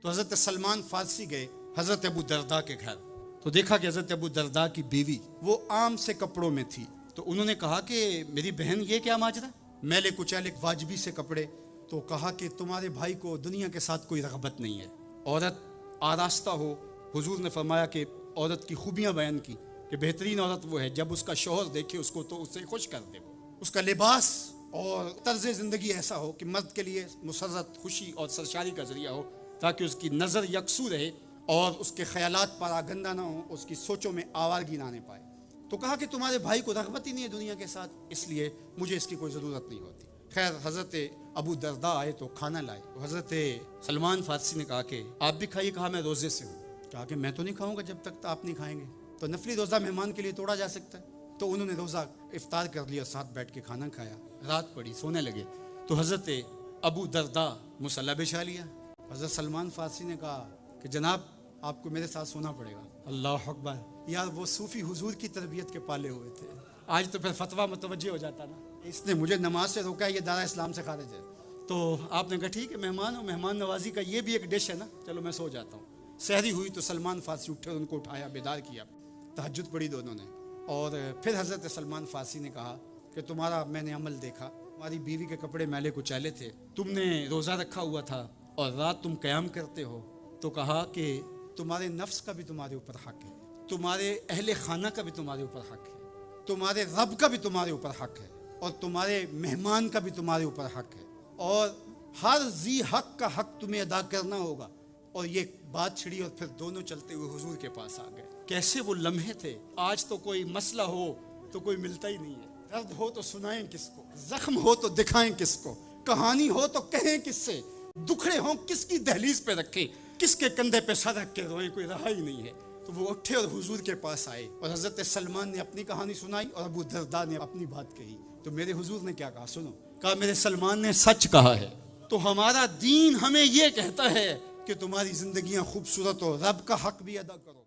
तो हज़रत सलमान फारसी गए हज़रत अबू दरदा के घर। तो देखा कि हज़रत अबू दरदा की बीवी वो आम से कपड़ों में थी। तो उन्होंने कहा कि मेरी बहन ये क्या माजरा, मैले कुचैले वाजबी से कपड़े। तो कहा कि तुम्हारे भाई को दुनिया के साथ कोई रग़बत नहीं है, औरत आरास्ता हो। हुजूर ने फरमाया कि औरत की खूबियाँ बयान की कि बेहतरीन औरत वो है जब उसका शौहर देखे उसको तो उससे खुश कर दे, उसका लिबास और तर्ज ज़िंदगी ऐसा हो कि मर्द के लिए मुसर्रत, खुशी और सरशारी का ज़रिया हो, ताकि उसकी नज़र यकसू रहे और उसके ख़यालात परागंदा ना हो, उसकी सोचों में आवारगी ना आने पाए। तो कहा कि तुम्हारे भाई को रग़बत ही नहीं है दुनिया के साथ, इसलिए मुझे इसकी कोई ज़रूरत नहीं होती। खैर हज़रत अबू दरदा आए तो खाना लाए। तो हज़रत सलमान फारसी ने कहा कि आप भी खाइए। कहा मैं रोज़े से हूँ। कहा कि मैं तो नहीं खाऊंगा जब तक आप नहीं खाएंगे। तो नफली रोज़ा मेहमान के लिए तोड़ा जा सकता है। तो उन्होंने रोज़ा इफ्तार कर लिया, साथ बैठ के खाना खाया। रात पड़ी, सोने लगे। तो हज़रत अबू दरदा मुसल्ला बिछा लिया। हज़रत सलमान फारसी ने कहा कि जनाब आपको मेरे साथ सोना पड़ेगा। अल्लाह अकबर, यार वो सूफ़ी हुजूर की तरबियत के पाले हुए थे। आज तो फिर फतवा मुतवज्जे हो जाता ना, इसने मुझे नमाज से रोका, ये दारा इस्लाम से खारिज है। तो आपने कहा ठीक है, मेहमान हो, मेहमान नवाजी का ये भी एक डिश है ना, चलो मैं सो जाता हूँ। सहरी हुई तो सलमान फारसी उठे और उनको उठाया, बेदार किया। तहज्जुद पढ़ी दोनों ने। और फिर हज़रत सलमान फारसी ने कहा कि तुम्हारा मैंने अमल देखा, तुम्हारी बीवी के कपड़े मैले कुचैले थे, तुमने रोज़ा रखा हुआ था और रात तुम क़याम करते हो। तो कहा कि तुम्हारे नफ्स का भी तुम्हारे ऊपर हक है, तुम्हारे अहले खाना का भी तुम्हारे ऊपर हक है, तुम्हारे रब का भी तुम्हारे ऊपर हक है, और तुम्हारे मेहमान का भी तुम्हारे ऊपर हक है, और हर जी हक का हक तुम्हें अदा करना होगा। और ये बात छिड़ी और फिर दोनों चलते हुए हुजूर के पास आ गए। कैसे वो लम्हे थे। आज तो कोई मसला हो तो कोई मिलता ही नहीं है, दर्द हो तो सुनाएं किसको, जख्म हो तो दिखाएं किसको, कहानी हो तो कहें किससे, दुखड़े हों किसकी दहलीज पे रखें, किसके कंधे पे सर रख के रोएं, कोई रहा ही नहीं है। तो वो उठे और हुजूर के पास आए और हज़रत सलमान ने अपनी कहानी सुनाई और अबू दरदा ने अपनी बात कही। तो मेरे हुजूर ने क्या कहा सुनो। कहा मेरे सलमान ने सच कहा है। तो हमारा दीन हमें ये कहता है कि तुम्हारी जिंदगियां खूबसूरत हो, रब का हक भी अदा करो।